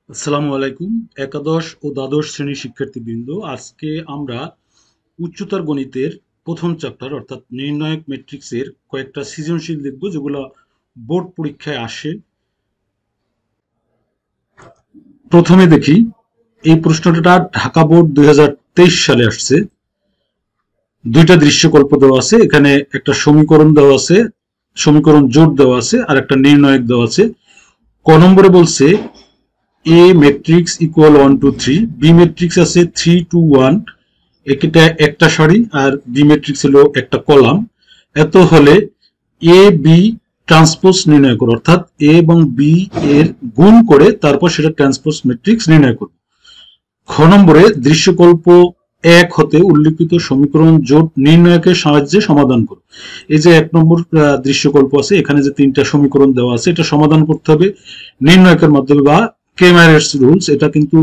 আসসালামু আলাইকুম। একাদশ ও দ্বাদশ শ্রেণীর শিক্ষার্থীবৃন্দ, আজকে আমরা উচ্চতর গণিতের প্রথম চ্যাপ্টার অর্থাৎ নির্ণায়ক ম্যাট্রিক্সের কয়েকটা সৃজনশীল দেখব, যেগুলো বোর্ড পরীক্ষায় আসে। প্রথমে দেখি, এই প্রশ্নটা ঢাকা বোর্ড 2023 সালে আসছে। দুইটা দৃশ্যকল্প দেওয়া আছে, এখানে একটা সমীকরণ দেওয়া আছে, সমীকরণ জোট দেওয়া আছে, আর একটা নির্ণায়ক দেওয়া আছে। ক নম্বরে বলছে এ ম্যাট্রিক্স ইকুয়াল 1 2 3, বি ম্যাট্রিক্স আছে 3 2 1, এটা একটা সারি, আর বি ম্যাট্রিক্স হলো একটা কলাম। এত হলে এ বি ট্রান্সপোজ নির্ণয় করো, অর্থাৎ এ এবং বি এর গুণ করে তারপর সেটা ট্রান্সপোজ ম্যাট্রিক্স নির্ণয় করো। খ নম্বরে দৃশ্যকল্প 1 হতে উল্লিখিত সমীকরণ জোট নির্ণয়কের সাহায্যে সমাধান করো। এই যে 1 নম্বর দৃশ্যকল্প আছে, এখানে যে তিনটা সমীকরণ দেওয়া আছে, এটা সমাধান করতে হবে নির্ণয়কের মাধ্যমে বা ক্রেমারের রুলস। এটা কিন্তু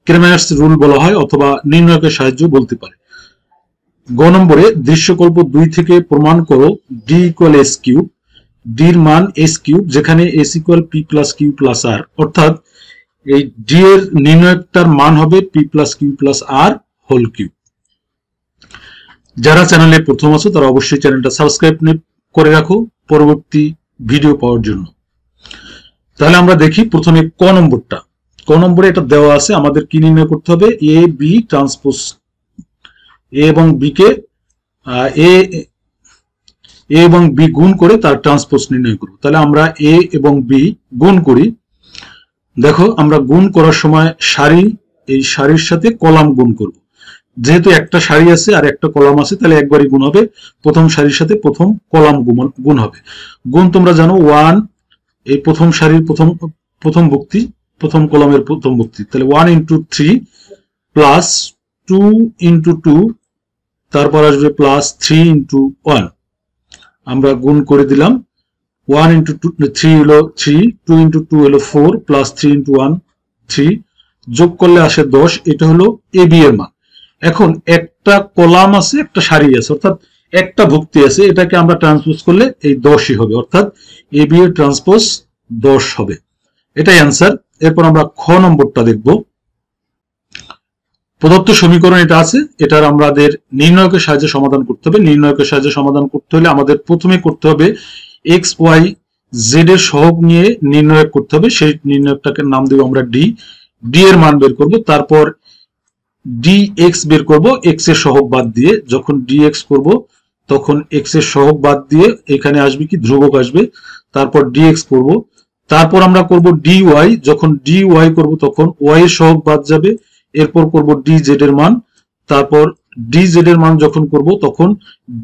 ক্রেমারের রুল বলা হয় অথবা নির্ণয়কের সাহায্য বলতে পারে। গ নম্বরে দৃশ্যকল্প 2 থেকে প্রমাণ করো ডি ইকুয়াল এস কিউব, ডির মান এস কিউব, যেখানে S equal P plus Q plus R, অর্থাৎ এই ডি এর নির্ণয়কটার মান হবে P plus Q plus R whole cube. যারা চ্যানেলে প্রথম আছো তারা অবশ্যই চ্যানেলটা সাবস্ক্রাইব করে রাখো পরবর্তী ভিডিও পাওয়ার জন্য। তাহলে আমরা দেখি প্রথমে ক নম্বরটা। ক নম্বরে এটা দেওয়া আছে, আমাদের কি নির্ণয় করতে হবে? এ বি ট্রান্সপোজ, এ এবং বি কে এ এবং বি গুণ করে তার ট্রান্সপোজ নির্ণয় করব। তাহলে আমরা এ এবং বি গুণ করি। দেখো, আমরা গুণ করার সময় সারি, এই সারির সাথে কলাম গুণ করব। যেহেতু একটা সারি আছে আর একটা কলাম আছে, তাহলে একবারই গুণ হবে। প্রথম সারির সাথে প্রথম কলাম গুণ হবে। গুণ তোমরা জানো, 1 এই প্রথম সারির প্রথম ভুক্তি, প্রথম কলামের প্রথম ভুক্তি, তাহলে 1 ইন্টু 3 প্লাস 2 ইন্টু 2, তারপর আসবে প্লাস 3 ইন্টু 1। আমরা গুণ করে দিলাম। 1 ইন্টু 3 হলো 3, 2 ইন্টু 2 হলো 4, প্লাস 3 ইন্টু 1 3, যোগ করলে আসে 10। এটা হলো এ বি এর মান। এখন একটা কলাম আছে, একটা সারি আছে, অর্থাৎ একটা ভুক্তি আছে, এটাকে আমরা ট্রান্সপোজ করলে এই 10ই হবে, অর্থাৎ এ বি এর ট্রান্সপোজ 10 হবে। এটাই অ্যান্সার। এরপর আমরা খ নম্বরটা দেখব। প্রদত্ত সমীকরণ এটা আছে, এটার আমাদের নির্ণয়কের সাহায্যে সমাধান করতে হবে। নির্ণয়কের সাহায্যে সমাধান করতে হলে আমাদের প্রথমে করতে হবে এক্স ওয়াই জেড এর সহগ নিয়ে নির্ণয় করতে হবে। সেই নির্ণয়কটাকে নাম দেব আমরা ডি। ডি এর মান বের করব, তারপর ডি এক্স বের করব এক্স এর সহগ বাদ দিয়ে। যখন ডি এক্স করব তখন এক্স এর সহগ বাদ দিয়ে এখানে আসবে কি, ধ্রুবক আসবে। তারপর ডি এক্স করব, তারপর আমরা করব ডি ওয়াই। যখন ডি ওয়াই করব তখন ওয়াই এর সহগ বাদ যাবে। এরপর করব ডি জেড এর মান, তারপর ডি জেড এর মান যখন করব তখন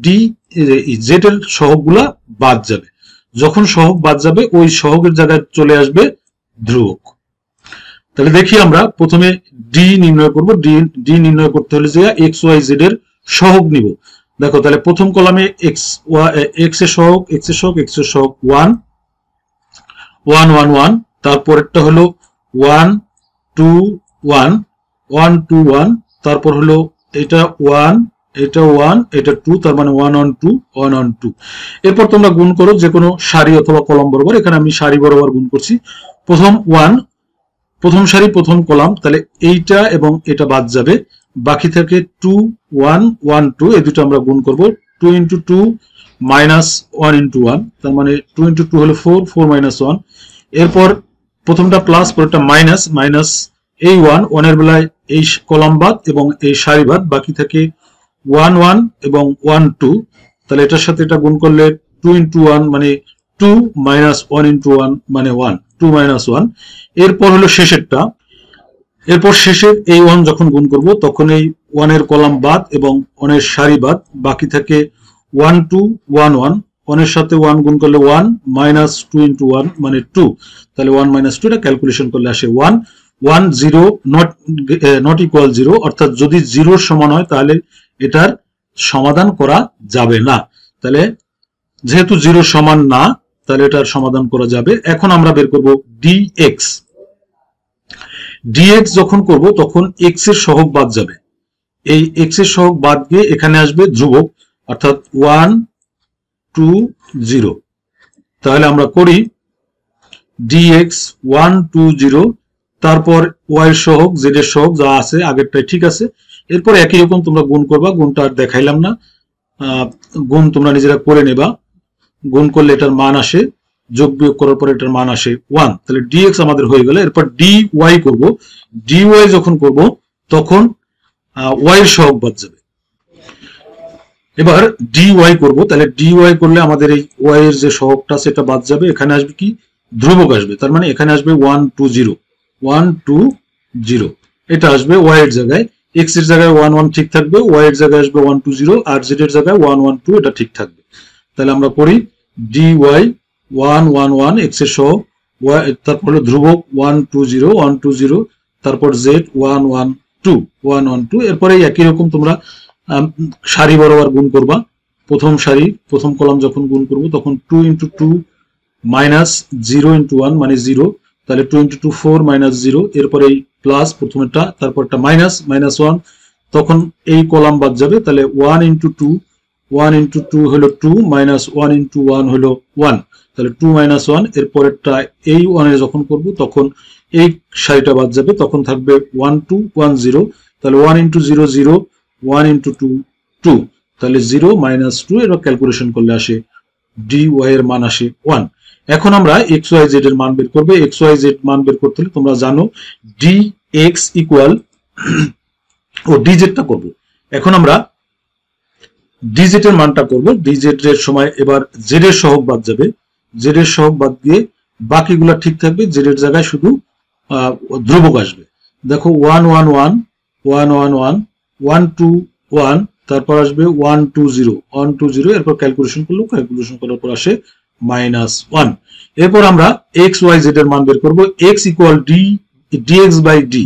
ডি জেড এর সহগগুলা বাদ যাবে। যখন সহগ বাদ যাবে ওই সহগের জায়গায় চলে আসবে ধ্রুবক। তাহলে দেখি, আমরা প্রথমে ডি নির্ণয় করব। ডি নির্ণয় করতে হলে যে এক্স ওয়াই জেড এর সহগ নিব। দেখো, তাহলে প্রথম কলামে এক্স এর সহগ, এক্স এর সহগ, এক্স এর সহগ 1 1 1 1, তারপরেরটা হলো 1 2 1 1 2 1, তারপর হলো এটা 1 এটা 1 এটা 2, তার মানে 1 1 2 1 1 2। এরপর তোমরা গুণ করো যে কোনো সারি অথবা কলাম বরাবর। এখানে আমি সারি বরাবর গুণ করছি। প্রথম 1, প্রথম সারি প্রথম কলাম, তাহলে এইটা এবং এটা বাদ যাবে, বাকি থাকে 2 1 1 2, এই দুটো আমরা গুণ করব। 2 ইন্টু 2 মাইনাস 1 ইন্টু 1, তার মানে 2 ইন্টু 2 হলো 4, 4 মাইনাস 1। এরপর প্রথমটা প্লাস, পরেরটা মাইনাস, মাইনাস এই 1 1 এর বেলায় এই কলাম বাদ এবং এই সারি বাদ, বাকি থাকে 1 1 এবং 1 2। তাহলে এটার সাথে এটা গুণ করলে 2 ইন্টু 1 মানে 2 মাইনাস 1 ইন্টু 1 মানে 1, 2 মাইনাস 1। এরপর হলো শেষেরটা। এরপর শেষের এই 1 যখন গুণ করব তখন এই 1 এর কলাম বাদ এবং 1 এর সারি বাদ, বাকি থাকে 1 2 1 1। 1 এর সাথে 1 গুণ করলে 1 মাইনাস 2 ইন্টু 1 মানে 2, তাহলে 1 মাইনাস 2, এটা ক্যালকুলেশন করলে আসে 1 1 0 নট ইকুয়াল 0, অর্থাৎ যদি 0 সমান হয় তাহলে এটার সমাধান করা যাবে না। তাহলে যেহেতু 0 সমান না, তাহলে এটার সমাধান করা যাবে। এখন আমরা বের করব dx। dx যখন করব তখন x এর সহগ বাদ যাবে। এই x এর সহগ বাদ গিয়ে এখানে আসবে ধ্রুবক, অর্থাৎ 1 2 0। তাহলে আমরা করি dx 1 2 0, তারপর ওয়াই এর সহগ, জেড এর সহগ যা আছে আগেরটাই ঠিক আছে। এরপর একই রকম তোমরা গুণ করবা, গুণটা আর দেখাইলাম না, গুণ তোমরা নিজেরা করে নেবা। গুণ করলে এটার মান আসে, যোগ বিয়োগ করার পর এটার মান আসে 1, তাহলে ডিএক্স আমাদের হয়ে গেল। এরপর ডি ওয়াই করব, ডি ওয়াই যখন করব তখন ওয়াই এর সহগ বাদ যাবে। এবার ডি ওয়াই করবো, তাহলে ডি ওয়াই করলে আমাদের এই ওয়াই এর যে সহগটা সেটা বাদ যাবে, এখানে আসবে কি ধ্রুবক আসবে, তার মানে এখানে আসবে 1 2 0, 1 2 0, এটা আসবে ওয়াই এর জায়গায়। এক্স এর জায়গায় 1 1 ঠিক থাকবে, ওয়াই এর জায়গায় আসবে 1 2 0, আর জেড এর জায়গায় 1 1 2, এটা ঠিক থাকবে। তাহলে আমরা করি ডি ওয়াই 1 1 1 এক্স এর সহগ, ওয়াই তারপর হলো ধ্রুবক 1 2 0 1 2 0, তারপর জেড 1 1 2 1 1 2। এরপরে একই রকম তোমরা সারি বরাবর গুণ করবা। প্রথম সারি প্রথম কলাম যখন গুণ করব তখন 2 × 2 মাইনাস 0 × 1 মানে 0, তাহলে 2 × 2 4 মাইনাস 0, এরপরে এই প্লাস প্রথমেরটা, তারপরটা মাইনাস মাইনাস 1, তখন এই কলাম বাদ যাবে, তাহলে 1 × 2 1 × 2 হলো 2 মাইনাস 1 × 1 হলো 1, তাহলে 2 মাইনাস 1, এরপরেরটা এই 1 এ যখন করব তখন এই সারিটা বাদ যাবে, তখন থাকবে 1 2 1 0, তাহলে 1 × 0 0, 1 × 2 2, তাহলে 0 মাইনাস 2, এবার ক্যালকুলেশন করলে আসে ডি ওয়াই এর মান আসে 1। এখন আমরা এক্স ওয়াই জেড এর মান বের করব। এক্স ওয়াই জেড মান বের করতে হলে তোমরা জানো ডি এক্স ইকুয়াল ও ডি জেডটা করব। এখন আমরা ডি জেড এর মানটা করব। ডি জেড এর সময় এবার জেড এর সহগ বাদ যাবে, জেড এর সহগ বাদ দিয়ে বাকিগুলা ঠিক থাকবে, জেড এর জায়গায় শুধু ধ্রুবক আসবে। দেখো 1 1 1 1 1 1 1 2 1, তারপর আসবে 1 2 0 1 2 0, এরপর ক্যালকুলেশন করলো, ক্যালকুলেশন করার পর আসে -1। এরপর আমরা এক্স ওয়াই জেড এর মান বের করব। X equal d d x by d,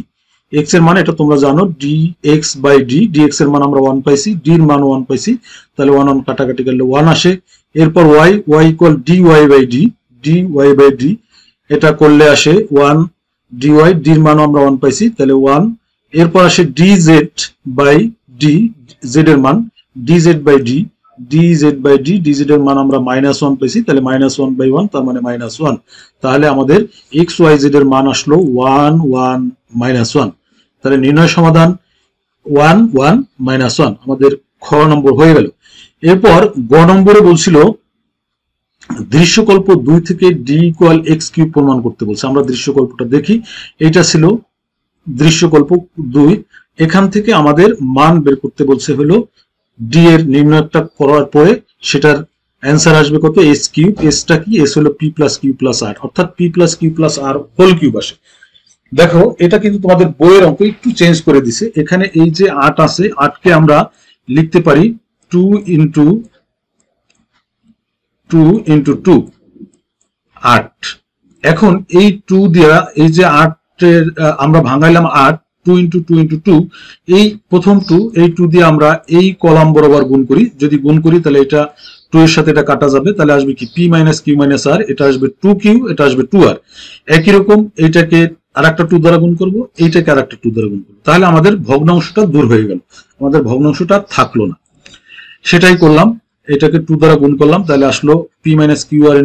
x এর মান এটা তোমরা জানো ডিএক্স বাই ডি, ডিএক্স এর মান আমরা 1 পাইছি, ডি এর মান 1 পাইছি, তাহলে 1 1 কাটাকাটি করলে 1 আসে। এরপর y, y equal d y by d, d y by d, এটা করলে আসে 1 ডি ওয়াই, ডি এর মান আমরা 1 পাইছি, তাহলে 1। এরপর আসে d z by d, z এর মান d z by d, d z by d, d z এর মান আমরা -1 পেয়েছি, তাহলে -1/1, তার মানে -1। তাহলে আমাদের এক্স ওয়াই জেড এর মান আসলো 1 1 -1। তাহলে নির্ণয় সমাধান 1 1 -1 আমাদের খ নম্বর হয়ে গেল। এরপর গ নম্বরে বলছিল দৃশ্যকল্প 2 থেকে ডি ইকুয়াল এক্স কিউব প্রমাণ করতে বলছে। আমরা দৃশ্যকল্পটা দেখি, এটা ছিল দৃশ্যকল্প 2। এখান থেকে আমাদের মান বের করতে বলছে হলো ডি এর নির্ণয়টা করার পরে সেটার অ্যান্সার আসবে কত, এস কিউব। এসটা কি, এস হলো P plus Q plus R, অর্থাৎ P plus Q plus R whole cube আসে। দেখো এটা কিন্তু তোমাদের বইয়ের অঙ্ক একটু চেঞ্জ করে দিছে। এখানে এই যে 8 আছে, 8কে আমরা লিখতে পারি 2 × 2 × 2 8। এখন এই 2 দিয়া এই যে 8 এর আমরা ভাঙাইলাম 8, 2 × 2 × 2, এই প্রথম 2, এই 2 দিয়ে আমরা এই কলাম বরাবর গুণ করি। যদি গুণ করি তাহলে এটা 2 এর সাথে এটা কাটা যাবে, তাহলে আসবে কি পি মাইনাস কিউ মাইনাস আর, এটা আসবে 2q, এটা আসবে 2r। একই রকম এইটাকে আরেকটা 2 দ্বারা গুণ করব, এইটাকে আরেকটা 2 দ্বারা গুণ করব, তাহলে আমাদের ভগ্নাংশটা দূর হয়ে গেল, আমাদের ভগ্নাংশটা থাকলো না। সেটাই করলাম, এটাকে 2 দ্বারা গুণ করলাম, তাহলে আসলো P minus Q R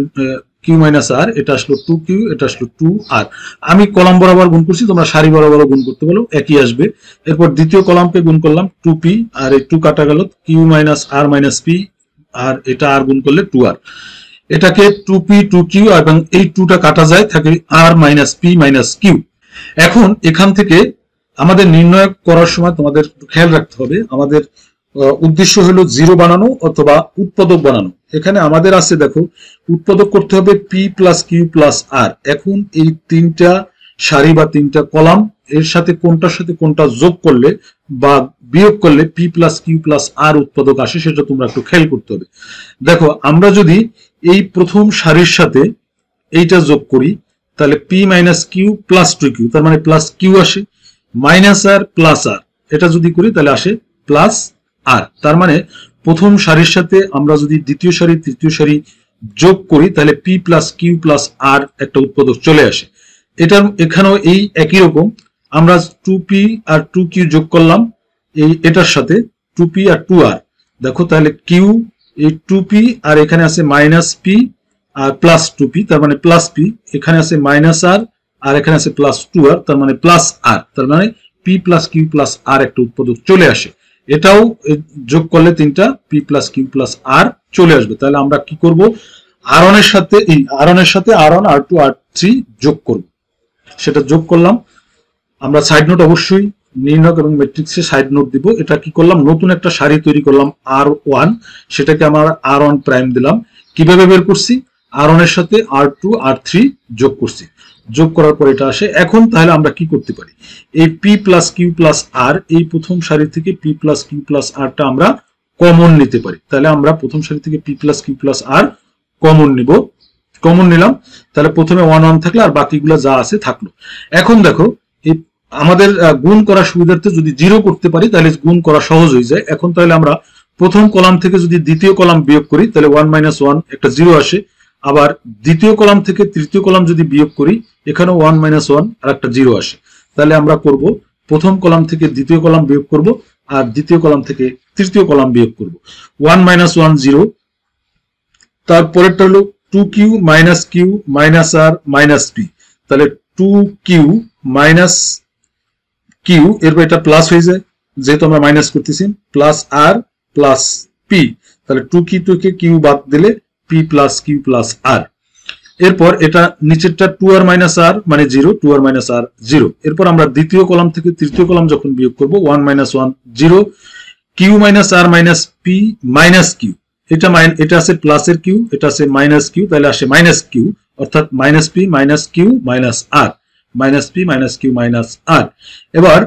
Q minus আর, এটা আসলো 2q, এটা আসলো 2r। আমি কলাম বরাবর গুণ করছি, তোমরা সারি বরাবর গুণ করতে বলো, একই আসবে। এরপর দ্বিতীয় কলামকে গুণ করলাম 2p, আর এই 2 কাটা গেল, Q minus R minus P, আর এটা আর গুণ করলে 2r। এটাকে 2p 2q এবং এই 2টা কাটা যায়, থাকে r minus P minus q. এখন এখান থেকে আমাদের নির্ণয় করার সময় তোমাদের খেয়াল রাখতে হবে, আমাদের উদ্দেশ্য হলো জিরো বানানো অথবা উৎপাদক বানানো। এখানে আমাদের আছে, দেখো উৎপাদক করতে হবে পি প্লাস কিউ প্লাস আর। এখন এই 3টা সারি বা 3টা কলাম এর সাথে কোনটার সাথে কোনটা যোগ করলে বা বিয়োগ করলে পি প্লাস কিউ প্লাস আর উৎপাদক আসে, সেটা তোমরা একটু খেয়াল করতে হবে। দেখো আমরা যদি এই প্রথম সারির সাথে এইটা যোগ করি তাহলে P minus Q plus 2q, তার মানে প্লাস কিউ আসে, মাইনাস আর প্লাস আর, এটা যদি করি তাহলে আসে প্লাস আর। তার মানে প্রথম সারির সাথে আমরা যদি দ্বিতীয় সারি তৃতীয় সারি যোগ করি তাহলে পি প্লাস কিউ প্লাস আর একটা উৎপাদক চলে আসে। এটার এখানেও এই একই রকম, আমরা 2p আর 2q যোগ করলাম এই এটার সাথে 2p আর 2r। দেখো তাহলে কিউ এই 2p আর এখানে আছে minus P R plus 2p, তার মানে প্লাস পি, এখানে আছে মাইনাস আর আর এখানে আছে প্লাস 2r, তার মানে প্লাস r, তার মানে p plus Q plus r একটা উৎপাদক চলে আসে। এটাও যোগ করলে তিনটা p plus Q plus r চলে আসবে। তাহলে আমরা কি করব, r1 এর সাথে r1 r2 r3 যোগ করব। সেটা যোগ করলাম। আমরা সাইড নোট অবশ্যই নির্ণয়ক এবং ম্যাট্রিক্সে সাইড নোট দিব। এটা কি করলাম, নতুন একটা সারি তৈরি করলাম r1, সেটাকে আমরা r1 প্রাইম দিলাম। কিভাবে বের করছি, r1 এর সাথে r2 r3 যোগ করছি, যোগ করার পর এটা আসে। এখন তাহলে আমরা কি করতে পারি, এই p plus Q plus r, এই প্রথম সারি থেকে p plus Q plus r টা আমরা কমন নিতে পারি। তাহলে আমরা প্রথম সারি থেকে p plus Q plus r common নিব। কমন নিলাম, তাহলে প্রথমে 1 1 থাকলো আর বাকিগুলো যা আছে থাকলো। এখন দেখো এই আমাদের গুণ করার সুবিধার্থে যদি 0 করতে পারি তাহলে গুণ করা সহজ হয়ে যায়। এখন তাহলে আমরা প্রথম কলাম থেকে যদি দ্বিতীয় কলাম বিয়োগ করি তাহলে 1 - 1 একটা 0 আসে। আবার দ্বিতীয় কলাম থেকে তৃতীয় কলাম যদি বিয়োগ করি এখানে 1 - 1 আর একটা 0 আসে। তাহলে আমরা করব প্রথম কলাম থেকে দ্বিতীয় কলাম বিয়োগ করব আর দ্বিতীয় কলাম থেকে তৃতীয় কলাম বিয়োগ করব। 1 - 1 0, তারপরেরটা হলো 2q minus Q minus R minus P. তাহলে 2q মাইনাস কিউ, এরপর এটা প্লাস হয়ে যায় যেহেতু আমরা মাইনাস করতেছি, প্লাস আর প্লাস পি। তাহলে 2q থেকে কিউ বাদ দিলে p প্লাস কিউ প্লাস আর। এরপর এটা নিচেরটা 2r মাইনাস আর মানে 0, 2r মাইনাস আর 0। এরপর আমরা দ্বিতীয় কলাম থেকে তৃতীয় কলাম যখন বিয়োগ করব 1 - 1 0, Q minus R minus P minus Q. এটা আছে প্লাসের কিউ, এটা আছে মাইনাস কিউ, তাহলে আসে মাইনাস কিউ, অর্থাৎ minus P minus Q minus R, minus P minus Q minus R. এবার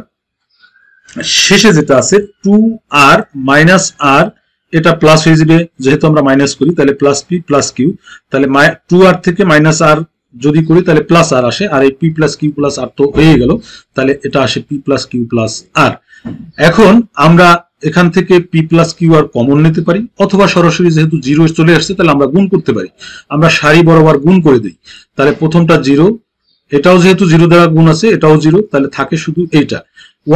শেষে যেটা আছে 2r মাইনাস আর, এটা প্লাস হয়ে যাবে যেহেতু আমরা মাইনাস করি, তাহলে প্লাস পি প্লাস কিউ। তাহলে 2r থেকে মাইনাস আর যদি করি তাহলে প্লাস আর আসে, আর এই পি প্লাস কিউ প্লাস আর তো হয়ে গেল, তাহলে এটা আসে পি প্লাস কিউ প্লাস আর। এখন আমরা এখান থেকে P plus Q R common নিতে পারি, অথবা সরাসরি যেহেতু 0 চলে আসছে তাহলে আমরা গুণ করতে পারি। আমরা সারি বরাবর গুণ করে দিই, তাহলে প্রথমটা 0, এটাও যেহেতু 0 দ্বারা গুণ আছে এটাও 0, তাহলে থাকে শুধু এইটা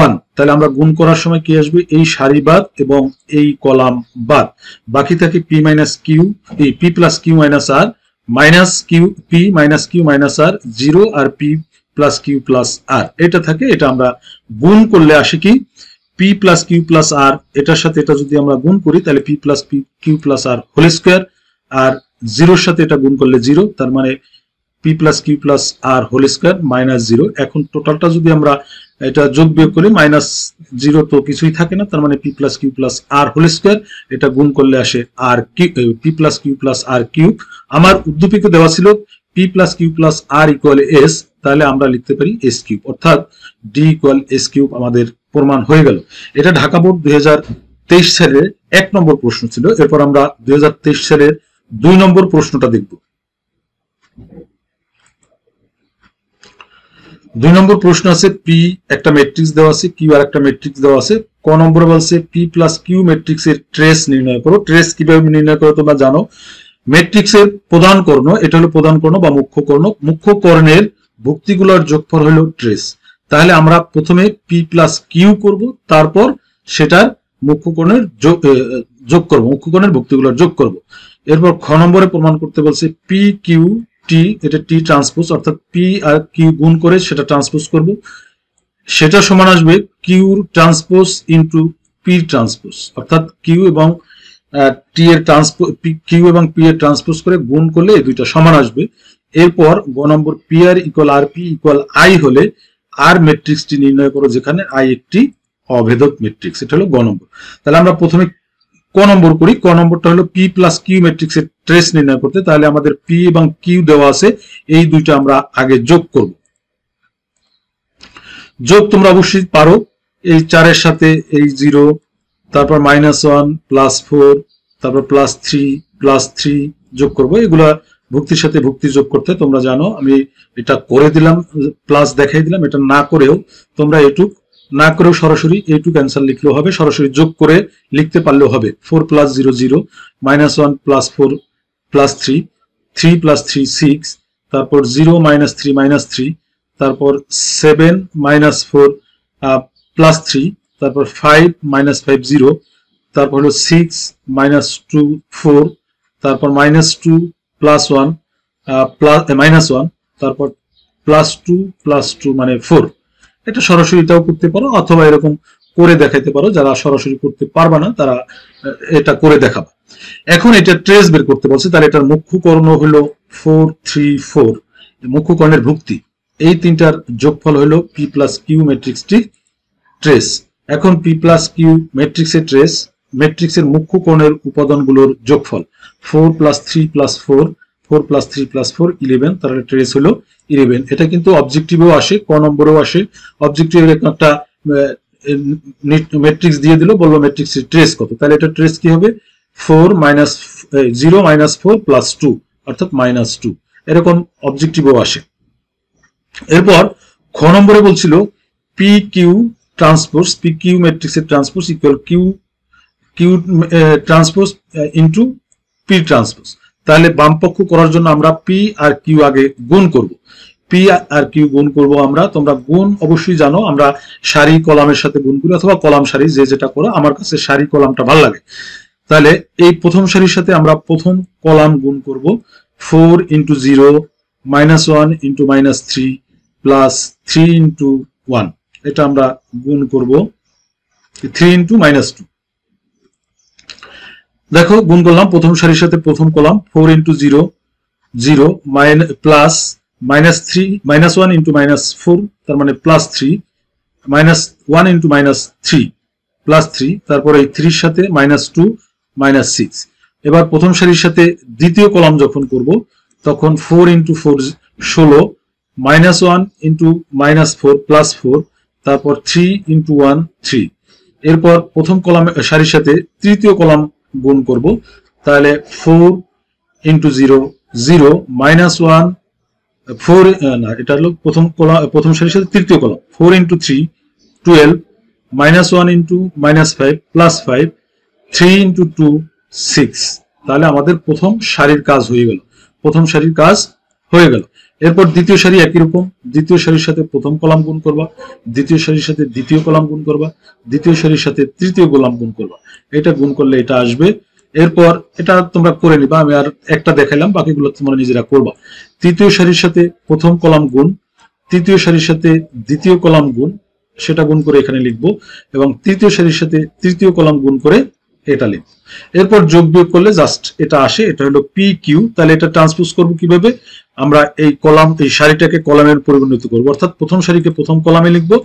1। তাহলে আমরা গুণ করার সময় কি আসবে, এই সারি বাদ এবং এই কলাম বাদ, বাকি থাকে পি মাইনাস কিউ, এই P plus Q minus R minus Q, P minus Q minus R 0 R P plus Q plus R এটা থাকে। এটা আমরা গুণ করলে আসে কি P plus Q plus R, এটার সাথে এটা যদি আমরা গুণ করি তাহলে P plus Q plus R whole square, আর 0-র সাথে এটা গুণ করলে 0, তার মানে P plus Q plus R whole square minus 0। এখন টোটালটা যদি আমরা এটা যোগ বিয়োগ করি মাইনাস 0 তো কিছুই থাকে না, তার মানে P plus Q plus R whole square, এটা গুণ করলে আসে আর পি প্লাস কিউ প্লাস আর কিউব। আমার উদ্দীপিকা দেওয়া ছিল পি প্লাস কিউ প্লাস আর ইকুয়াল এস, তাহলে আমরা লিখতে পারি এস কিউব, অর্থাৎ ডি ইকুয়াল এস কিউব আমাদের প্রমাণ হয়ে গেল। এটা ঢাকা বোর্ড 2023 সালের 1 নম্বর প্রশ্ন ছিল। এরপর আমরা 2023 সালের 2 নম্বর প্রশ্নটা দেখব। 2 নম্বর প্রশ্ন আছে পি একটা ম্যাট্রিক্স দেওয়া আছে, কিউ আর একটা ম্যাট্রিক্স দেওয়া আছে। ক নম্বরে বলছে পি প্লাস কিউ ম্যাট্রিক্সের ট্রেস নির্ণয় করো। ট্রেস কিভাবে নির্ণয় করো তোমরা জানো, ম্যাট্রিক্সের প্রধান কর্ণ, এটা হলো প্রধান কর্ণ বা মুখ্য কর্ণ, মুখ্য কর্ণের ভুক্তিগুলোর যোগফল হলো ট্রেস। তাহলে আমরা প্রথমে পি প্লাস কিউ করব, তারপর সেটার মুখ্য কর্ণের যোগ করব, মুখ্য কর্ণের ভুক্তিগুলোর যোগ করব। এরপর খ নম্বরে প্রমাণ করতে বলছে পি কিউ টি, এটা টি ট্রান্সপোজ, অর্থাৎ পি আর কিউ গুণ করে সেটা ট্রান্সপোজ করব, সেটা সমান আসবে Q transpose into P transpose, অর্থাৎ কিউ এবং টি এর ট্রান্সপোজ, কিউ এবং পি এর ট্রান্সপোজ করে গুণ করলে এই দুইটা সমান আসবে। এরপর গ নম্বর P R equal R P equal I হলে আর ম্যাট্রিক্সটি নির্ণয় করো যেখানে আই একটি অভেদক ম্যাট্রিক্স, এটা হলো গ নম্বর। তাহলে আমরা প্রথমে ক নম্বর করি। ক নম্বরটা হলো পি প্লাস কিউ ম্যাট্রিক্সের ট্রেস নির্ণয় করতে, তাহলে আমাদের পি এবং কিউ দেওয়া আছে, এই দুইটা আমরা আগে যোগ করব। যোগ তোমরা অবশ্যই পারো, এই 4 এর সাথে এই 0, তারপর -1 +4, তারপর +3 যোগ করব। এগুলা ভুক্তির সাথে ভুক্তি যোগ করতে তোমরা জানো, আমি এটা করে দিলাম, প্লাস দেখাই দিলাম। এটা না করেও তোমরা এটুক না করেও সরাসরি এইটুক অ্যান্সার লিখলেও হবে, সরাসরি যোগ করে লিখতে পারলেও হবে। 4 + 0 0, -1 +4 +3, 3 + 3 6, তারপর 0 - 3 -3, তারপর 7 - 4 +3, তারপর 5 - 5 0, তারপর হলো 6 - 2 4, তারপর -2 +1 -1, তারপর +2 মানে 4। এটা সরাসরি এটাও করতে পারো, অথবা এরকম করে দেখাইতে পারো। যারা সরাসরি করতে পারবে না তারা এটা করে দেখাবে। এখন এটা ট্রেস বের করতে বলছে, তাহলে এটার মুখ্য কর্ণ হলো 4 3 4, মুখ্য কর্ণের ভুক্তি। এই তিনটার যোগফল হলো পি প্লাস কিউ ম্যাট্রিক্সটি ট্রেস। এখন পি প্লাস কিউ ম্যাট্রিক্সের ট্রেস, ম্যাট্রিক্সের মুখ্য কর্ণের উপাদানগুলোর যোগফল 4 + 3 + 4, 4 + 3 + 4 11, তাহলে ট্রেস হলো 11। এটা কিন্তু অবজেক্টিভেও আসে, ক নম্বরেও আসে। অবজেক্টিভের একটা ম্যাট্রিক্স দিয়ে দিল, বললো ম্যাট্রিক্সের ট্রেস কত, তাহলে এটা ট্রেস কি হবে 4 - 0 - 4 + 2, অর্থাৎ -2। এরকম অবজেক্টিভেও আসে। এরপর খ নম্বরে বলছিল P Q transpose, P Q ম্যাট্রিক্সের transpose equal Q transpose into P transpose. তাহলে বামপক্ষ করার জন্য আমরা পি আর কিউ আগে গুণ করব। পি আর কিউ গুণ করব আমরা, তোমরা গুণ অবশ্যই জানো, আমরা সারি কলামের সাথে গুণ করি, অথবা কলাম সারি, যে যেটা করো। আমার কাছে সারি কলামটা ভালো লাগে। তাহলে এই প্রথম সারির সাথে আমরা প্রথম কলাম গুণ করব 4 × 0 -1 × -3 প্লাস 3 × 1, এটা আমরা গুণ করব 3 × -2। দেখো গুণ করলাম প্রথম সারির সাথে প্রথম কলাম 4 × 0 0 প্লাস -1 × -4, তার মানে +3, -1 × -3 +3, তারপরে এই 3 সাথে -2 -6। এবার প্রথম সারির সাথে দ্বিতীয় কলাম যখন করব তখন 4 × 4 16, -1 × -4 +4, তারপর 3 × 1 3। এরপর প্রথম কলাম সারির সাথে তৃতীয় কলাম গুণ করব, তাহলে 4 × 0 0 -1 4 না, এটা হলো প্রথম কলাম, প্রথম সারির সাথে তৃতীয় কলাম 4 × 3 12, -1 × -5 +5, 3 × 2 6। তাহলে আমাদের প্রথম সারির কাজ হয়ে গেল, প্রথম সারির কাজ হয়ে গেল। এরপর দ্বিতীয় সারি একই রকম, দ্বিতীয় সারির সাথে প্রথম কলাম গুণ করবা, দ্বিতীয় সারির সাথে দ্বিতীয় কলাম গুণ করবা, দ্বিতীয় সারির সাথে তৃতীয় কলাম গুণ করবা। এটা গুণ করলে এটা আসবে। এরপর এটা তোমরা করে নিবা, আমি আর একটা দেখাইলাম, বাকিগুলো তোমরা নিজেরা করবা। তৃতীয় সারির সাথে প্রথম কলাম গুণ, তৃতীয় সারির সাথে দ্বিতীয় কলাম গুণ, সেটা গুণ করে এখানে লিখবো, এবং তৃতীয় সারির সাথে তৃতীয় কলাম গুণ করে এটা লিখবো। এরপর যোগ বিয়োগ করলে জাস্ট এটা আসে, এটা হলো পি কিউ। তাহলে এটা ট্রান্সপোজ করবো কিভাবে, আমরা এই কলাম, এই সারিটাকে কলামের পরিণত করবো, অর্থাৎ প্রথম সারিকে প্রথম কলামে লিখবো,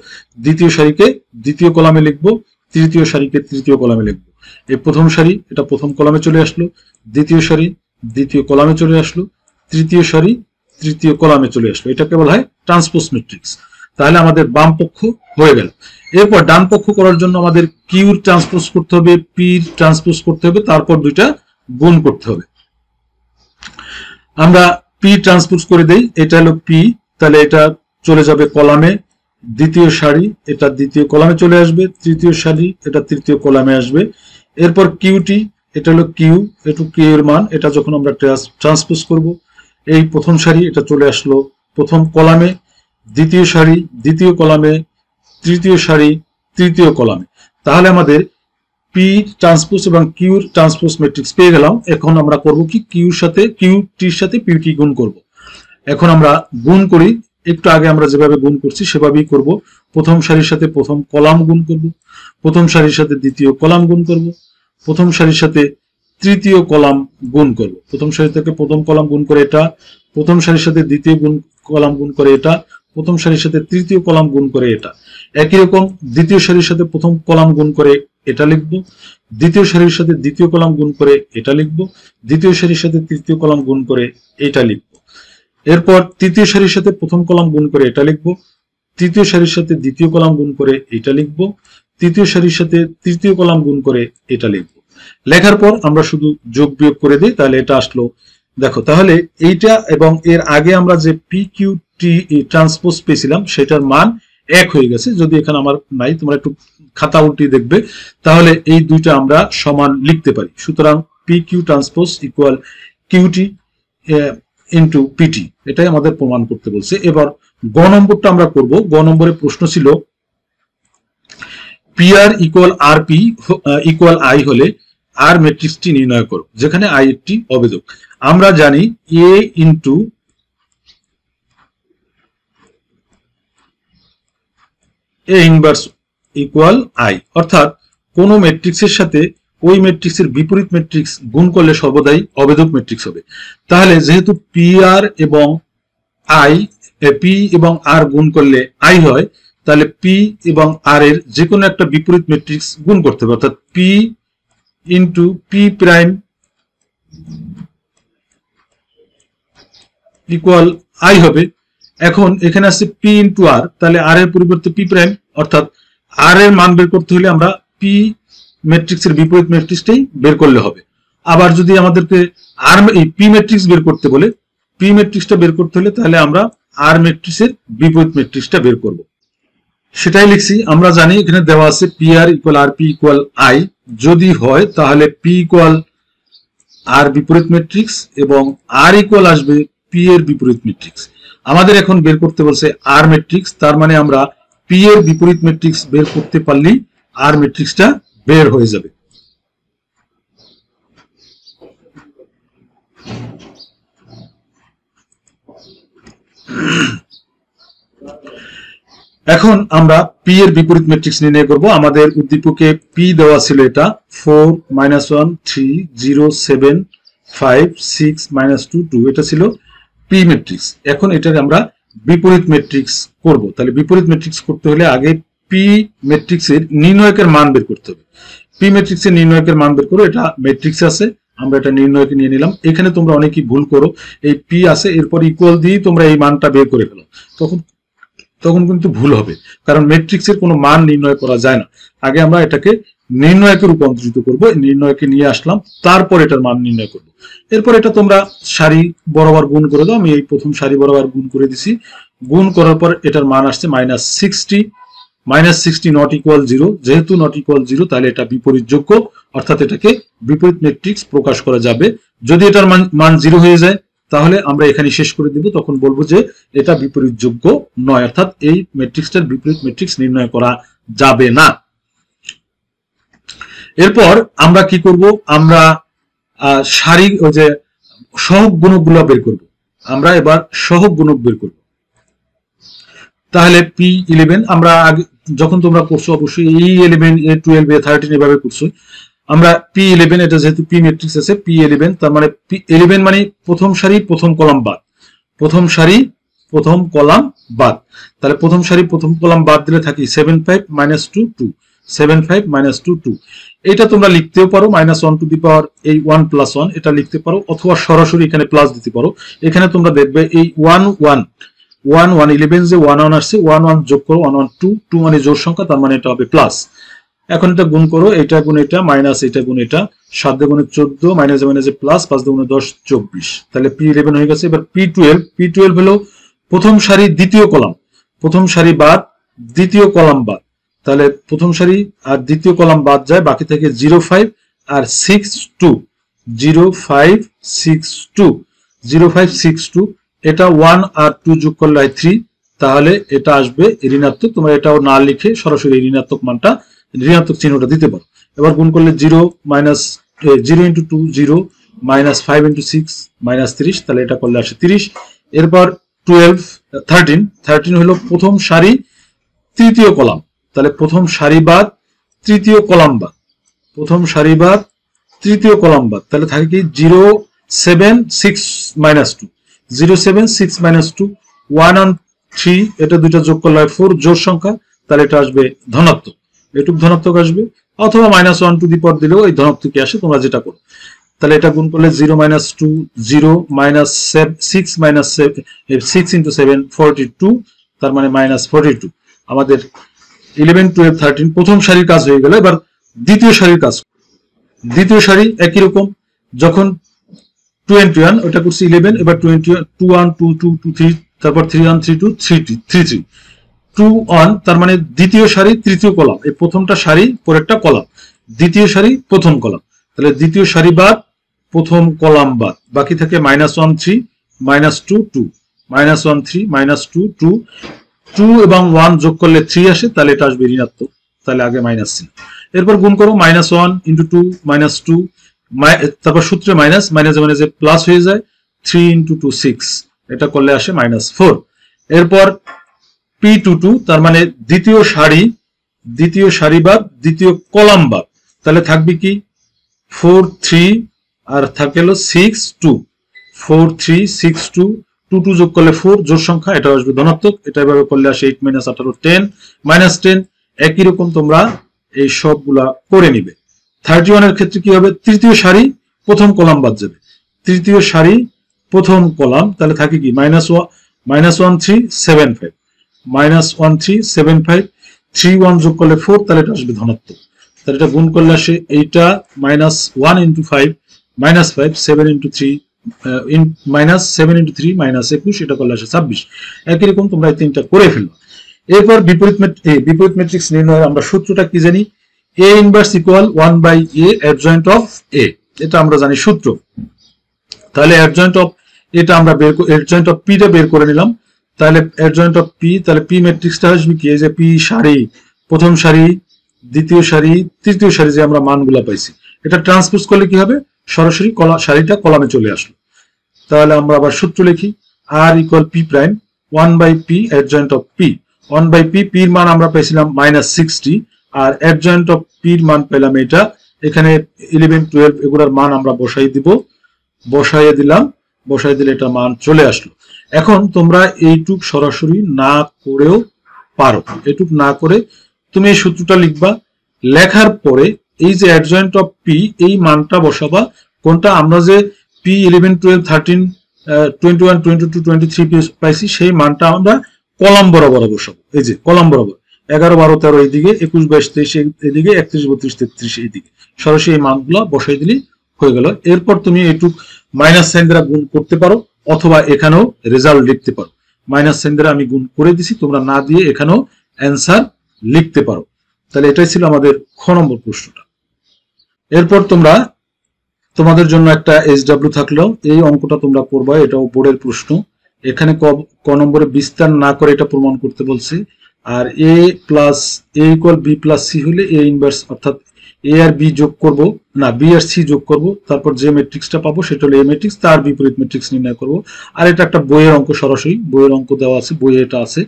দ্বিতীয় সারিকে দ্বিতীয় কলামে লিখবো, তৃতীয় সারিকে তৃতীয় কলামে লিখবো। এই প্রথম সারি এটা প্রথম কলামে চলে আসলো, দ্বিতীয় সারি দ্বিতীয় কলামে চলে আসলো, তৃতীয় সারি তৃতীয় কলামে চলে আসলো। এটাকে বলা হয় ট্রান্সপোজ ম্যাট্রিক্স। তাহলে আমাদের বাম পক্ষ হয়ে গেল। এরপর ডান পক্ষ করার জন্য আমাদের কিউর ট্রান্সপোজ করতে হবে, পির ট্রান্সপোজ করতে হবে, তারপর দুইটা গুণ করতে হবে। আমরা পি ট্রান্সপোজ করে দেই, এটা হলো পি, তাহলে এটা চলে যাবে কলামে, দ্বিতীয় সারি এটা দ্বিতীয় কলামে চলে আসবে, তৃতীয় সারি এটা তৃতীয় কলামে আসবে। এরপর কিউটি, এটা হলো কিউ, একটু কিউ এর মান, এটা যখন আমরা ট্রান্সপোজ করব, এই প্রথম সারি এটা চলে আসলো প্রথম কলামে, দ্বিতীয় সারি দ্বিতীয় কলামে, তৃতীয় সারি তৃতীয় কলামে। তাহলে আমাদের পি ট্রান্সপোজ এবং কিউর ট্রান্সপোজ ম্যাট্রিক্স পেয়ে গেলাম। এখন আমরা করব কি, কিউর সাথে কিউটির সাথে পিউটি গুণ করব। এখন আমরা গুণ করি, একটু আগে আমরা যেভাবে গুণ করছি সেভাবেই করব। প্রথম সারির সাথে প্রথম কলাম গুণ করব, প্রথম সারির সাথে দ্বিতীয় কলাম গুণ করব, প্রথম সারির সাথে তৃতীয় কলাম গুণ করব, প্রথম সারি থেকে প্রথম কলাম গুণ করে এটা, প্রথম সারির সাথে দ্বিতীয় কলাম গুণ করে এটা, প্রথম সারির সাথে তৃতীয় কলাম গুণ করে এটা। একই রকম দ্বিতীয় সারির সাথে প্রথম কলাম গুণ করে এটা লিখব, দ্বিতীয় সারির সাথে দ্বিতীয় কলাম গুণ করে এটা লিখব, দ্বিতীয় সারির সাথে তৃতীয় কলাম গুণ করে এটা লিখব। এরপর তৃতীয় সারির সাথে প্রথম কলাম গুণ করে এটা লিখব, তৃতীয় সারির সাথে দ্বিতীয় কলাম গুণ করে এটা লিখব, তৃতীয় সারির সাথে তৃতীয় কলাম গুণ করে এটা লিখব। লেখার পর আমরা শুধু যোগ বিয়োগ করে দিই, তাহলে এটা আসলো। দেখো তাহলে এইটা এবং এর আগে আমরা যে পি কিউ টি ট্রান্সপোজ পেয়েছিলাম সেটার মান এক হয়ে গেছে। যদি এখানে আমার নাই, তোমরা একটু খাতা উল্টিয়ে দেখবে, তাহলে এই দুইটা আমরা সমান লিখতে পারি। সুতরাং p Q transpose equal q t into p t, এটাই আমাদের প্রমাণ করতে বলছে। এবার গ নম্বরটা আমরা করব। গ নম্বরের প্রশ্ন ছিল p r equal R P equal I হলে আর ম্যাট্রিক্সটি নির্ণয় করো, যেখানে আই একটি অবেদক। আমরা জানি A into A inverse equal I, অর্থাৎ কোন ম্যাট্রিক্সের সাথে ওই ম্যাট্রিক্সের বিপরীত ম্যাট্রিক্স গুণ করলে সর্বদাই অভেদক ম্যাট্রিক্স হবে। তাহলে যেহেতু পি আর এবং আই, পি এবং আর গুণ করলে আই হয়, তাহলে পি এবং আর এর যে কোনো একটা বিপরীত ম্যাট্রিক্স গুণ করতে হবে, অর্থাৎ P into P prime equal I হবে। এখন এখানে আছে পি ইন্টু আর, তাহলে আর এর পরিবর্তে পি প্রাইম, অর্থাৎ আর এর মান বের করতে হলে আমরা পি ম্যাট্রিক্সের বিপরীত ম্যাট্রিক্সটাই বের করলে হবে। আবার যদি আমাদেরকে আর পি ম্যাট্রিক্স বের করতে বলে, পি ম্যাট্রিক্সটা বের করতে হলে তাহলে আমরা আর ম্যাট্রিক্সের বিপরীত ম্যাট্রিক্সটা বের করব। সেটাই লিখছি। আমরা জানি এখানে দেওয়া আছে p R equal R P equal I, যদি হয় তাহলে পি ইকুয়াল আর বিপরীত ম্যাট্রিক্স এবং আর ইকুয়াল আসবে পি এর বিপরীত ম্যাট্রিক্স। আমাদের এখন বের করতে বলছে আর ম্যাট্রিক্স, তার মানে আমরা পি এর বিপরীত ম্যাট্রিক্স বের করতে পারলেই আর ম্যাট্রিক্সটা বের হয়ে যাবে। এখন আমরা পি এর বিপরীত ম্যাট্রিক্স নির্ণয় করব। আমাদের উদ্দীপকে পি দেওয়া ছিল এটা 4 -1 3 0 7 5 6 -2 2, এটা ছিল পি ম্যাট্রিক্স। এখন এটার আমরা বিপরীত ম্যাট্রিক্স করব। তাহলে বিপরীত ম্যাট্রিক্স করতে হলে আগে পি ম্যাট্রিক্সের নির্ণয়কের মান বের করতে হবে। পি ম্যাট্রিক্সের নির্ণয়কের মান বের করো, এটা ম্যাট্রিক্স আছে, আমরা এটা নির্ণয়কে নিয়ে নিলাম। এখানে তোমরা অনেকেই ভুল করো, এই পি আছে এরপর ইকুয়াল দিয়ে তোমরা এই মানটা বের করে ফেলো, তখন কিন্তু ভুল হবে, কারণ ম্যাট্রিক্সের কোনো মান নির্ণয় করা যায় না। আগে আমরা এটাকে নির্ণয়কে রূপান্তরিত করব, নির্ণয়কে নিয়ে আসলাম, তারপর এটার মান নির্ণয় করব। এরপর এটা তোমরা সারি বরাবর গুণ করে দাও। আমি এই প্রথম সারি বরাবর গুণ করে দিছি। গুণ করার পর এটার মান আসছে -60, -60 নট ইকুয়াল 0। যেহেতু নট ইকুয়াল 0 তাহলে এটা বিপরীত যোগ্য, অর্থাৎ এটাকে বিপরীত ম্যাট্রিক্স প্রকাশ করা যাবে। যদি এটার মান 0 হয়ে যায় তাহলে আমরা এখানে শেষ করে দিব, তখন বলবো যে এটা বিপরীত যোগ্য নয়, অর্থাৎ এই ম্যাট্রিক্সটার বিপরীত ম্যাট্রিক্স নির্ণয় করা যাবে না। এরপর আমরা কি করব, আমরা সারি ওই যে সহগ গুণকগুলো বের করব। আমরা এবার সহগ গুণক বের করব। তাহলে P11 আমরা আগে যখন তোমরা করছো অবশ্যই E11 A12 A13 এভাবে করছো। আমরা P11 এটা যেহেতু P ম্যাট্রিক্স আছে P11, তার মানে P11 মানে প্রথম সারি প্রথম কলাম বাদ, প্রথম সারি প্রথম কলাম বাদ। তাহলে প্রথম সারি প্রথম কলাম বাদ দিলে থাকি 75 -2 2, 75 -2 2। এটা তোমরা লিখতেও পারো -1 টু দি পাওয়ার এই 1 + 1, এটা লিখতে পারো, অথবা সরাসরি এখানে প্লাস দিতে পারো। এখানে তোমরা দেখবে এই 1 1 1 1 11 যে 1 1 আসছে, 1 1 যোগ করো 1 1 2 2 মানে জোড় সংখ্যা, তার মানে এটা হবে প্লাস। এখন এটা গুণ করো, এটা গুণ এটা মাইনাস এটা গুণ এটা, 7 দিয়ে গুণে 14 মাইনাসে মাইনাসে প্লাস, 5 দিয়ে গুণে 10 24। তাহলে P11 হয়ে গেছে। এবার P12 হলো প্রথম সারি দ্বিতীয় কলাম, প্রথম সারি বাদ দ্বিতীয় কলাম বাদ। তাহলে প্রথম সারি আর দ্বিতীয় কলাম বাদ যায়, বাকি থেকে 05 আর 62, 0562 0562। এটা 1 আর 2 যোগ করলে 3, তাহলে এটা আসবে ঋণাত্মক। তোমরা এটাও না লিখে সরাসরি ঋণাত্মক মানটা, ঋণাত্মক চিহ্নটা দিতে পারো। এবার গুণ করলে 0 × 2 0 -5 × 6 -30, তাহলে এটা করলে আসে 30। এরপর 13 হলো প্রথম সারি তৃতীয় কলাম, তাহলে প্রথম সারি বাদ তৃতীয় কলাম বাদ, প্রথম সারি বাদ তৃতীয় কলাম বাদ। তাহলে থাকে কি 0 7 6 -2, 0 7 6 -2 1 and 3, এটা দুইটা যোগ করলে 4 জোড় সংখ্যা, তাহলে এটা আসবে ধনাত্মক, এটুক ধনাত্মক আসবে। অথবা -1 টু দি পাওয়ার দিলেও এই ধনাত্মকই আসে, তোমরা যেটা করো। তাহলে এটা গুণ করলে 0 -2 0 -6 6 × 7 42, তার মানে -42। আমাদের 11 12 13 প্রথম সারির কাজ হয়ে গেল। এবার দ্বিতীয় সারির কাজ। দ্বিতীয় সারি একই রকম, যখন 21 ওটা করছি 11, এবার 21 2 1 2 2 2 3, তারপর 3 1 3 2 3 3 2 1, তার মানে দ্বিতীয় সারি তৃতীয় কলাম, এই প্রথমটা সারি পরেরটা কলাম, দ্বিতীয় সারি প্রথম কলাম। তাহলে দ্বিতীয় সারি বাদ প্রথম কলাম বাদ, বাকি থাকে -1 3 -2 2 -1 3 -2 2 2 এবং 1 যোগ করলে 3 আসে, তাহলে এটা আসবে ঋণাত্মক, তাহলে আগে মাইনাস ছিল। এরপর গুণ করো -1 × 2 -2, তারপর সূত্রে মাইনাস মাইনাসে প্লাস হয়ে যায়, 3 × 2 6, এটা করলে আসে -4। এরপর P22 তার মানে দ্বিতীয় সারি বাদ দ্বিতীয় কলাম বাদ, তাহলে থাকবে কি 4 3 আর থাকে হলো 6 2, 4 3 6 2, 2 2 যোগ করলে 4 জোড় সংখ্যা, এটা আসবে ধনাত্মক। এটা এভাবে করলে আসে 8 - 18 10 -10। একই রকম তোমরা এই সবগুলা করে নিবে। 31 এর ক্ষেত্রে কি হবে, তৃতীয় সারি প্রথম কলাম বাদ যাবে, তৃতীয় সারি প্রথম কলাম, তাহলে থাকে কি -1375, -1375, 3 1 যোগ করলে 4, তাহলে এটা আসবে ধনাত্মক। তাহলে এটা গুণ করলে আসে এইটা -1 × 5 -5, 7 × 3 -7 × 3 -21, এটা করলে আসে 26। একই রকম তোমরা এই তিনটা করে ফেলো। এরপর বিপরীত ম্যাট্রিক্স নির্ণয়ের আমরা সূত্রটা কি জানি, A inverse equal 1/a adjoint of A, এটা আমরা জানি সূত্র। তাহলে অ্যাডজয়েন্ট অফ এটা আমরা অ্যাডজয়েন্ট অফ P টা বের করে নিলাম। তাহলে অ্যাডজয়েন্ট অফ P, তাহলে P ম্যাট্রিক্সটা আসবে কি, এই যে P সারি, প্রথম সারি, দ্বিতীয় সারি, তৃতীয় সারি যে আমরা মানগুলা পাইছি, এটা ট্রান্সপোজ করলে কি হবে, সরাসরি সারিটা কলামে চলে আসলো। তাহলে আমরা আবার সূত্র লিখি, R equal P prime 1/p adjoint of P, 1/p, P এর মান আমরা পাইছিলাম -60, আর অ্যাডজয়েন্ট অফ P এর মান পেলাম এটা, এখানে 11 12 এগুলোর মান আমরা বসাই দিলে এটা মান চলে আসলো। এখন তোমরা এইটুক সরাসরি না করেও পারো, এইটুক না করে তুমি এই সূত্রটা লিখবা, লেখার পরে এই যে অ্যাডজয়েন্ট অফ P এই মানটা বসাবা, কোনটা আমরা যে P 11 12 13 21 22 23 পাইছি সেই মানটা আমরা কলাম বরাবর বসাবো। এই যে কলাম বরাবর 11 12 13 এইদিকে, 21 22 23 এইদিকে, 31 32 33 এইদিকে, সরাসরি এই মানগুলো বসাই দিলে হয়ে গেল। এরপর তুমি এইটুক মাইনাস সাইন দ্বারা গুণ করতে পারো, অথবা এখানেও রেজাল্ট লিখতে পারো। মাইনাস সাইন দ্বারা আমি গুণ করে দিছি, তোমরা না দিয়ে এখানেও অ্যান্সার লিখতে পারো। তাহলে এটাই ছিল আমাদের খ নম্বর প্রশ্নটা। এরপর তোমাদের জন্য একটা SW থাকলো, এই অঙ্কটা তোমরা করবা, এটাও বোর্ডের প্রশ্ন। এখানে ক নম্বরে বিস্তার না করে এটা প্রমাণ করতে বলছে। আর A equal B plus C হলে A ইনভার্স, অর্থাৎ A আর B যোগ করব, না B আর C যোগ করব, তারপর যে ম্যাট্রিক্সটা পাবো সেটা হলো A ম্যাট্রিক্স, তার বিপরীত ম্যাট্রিক্স নির্ণয় করব। আর এটা একটা বইয়ের অঙ্ক, সরাসরি বইয়ের অঙ্ক দেওয়া আছে, বইয়ে এটা আছে।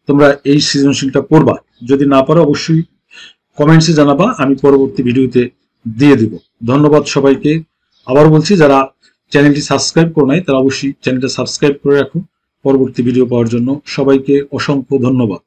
তোমরা এই সৃজনশীলটা করবা, যদি না পারো অবশ্যই কমেন্টসে জানাবা, আমি পরবর্তী ভিডিওতে দিয়ে দিব। ধন্যবাদ সবাইকে। আবার বলছি, যারা চ্যানেলটি সাবস্ক্রাইব করো নাই তারা অবশ্যই চ্যানেলটা সাবস্ক্রাইব করে রাখো পরবর্তী ভিডিও পাওয়ার জন্য। সবাইকে অসংখ্য ধন্যবাদ।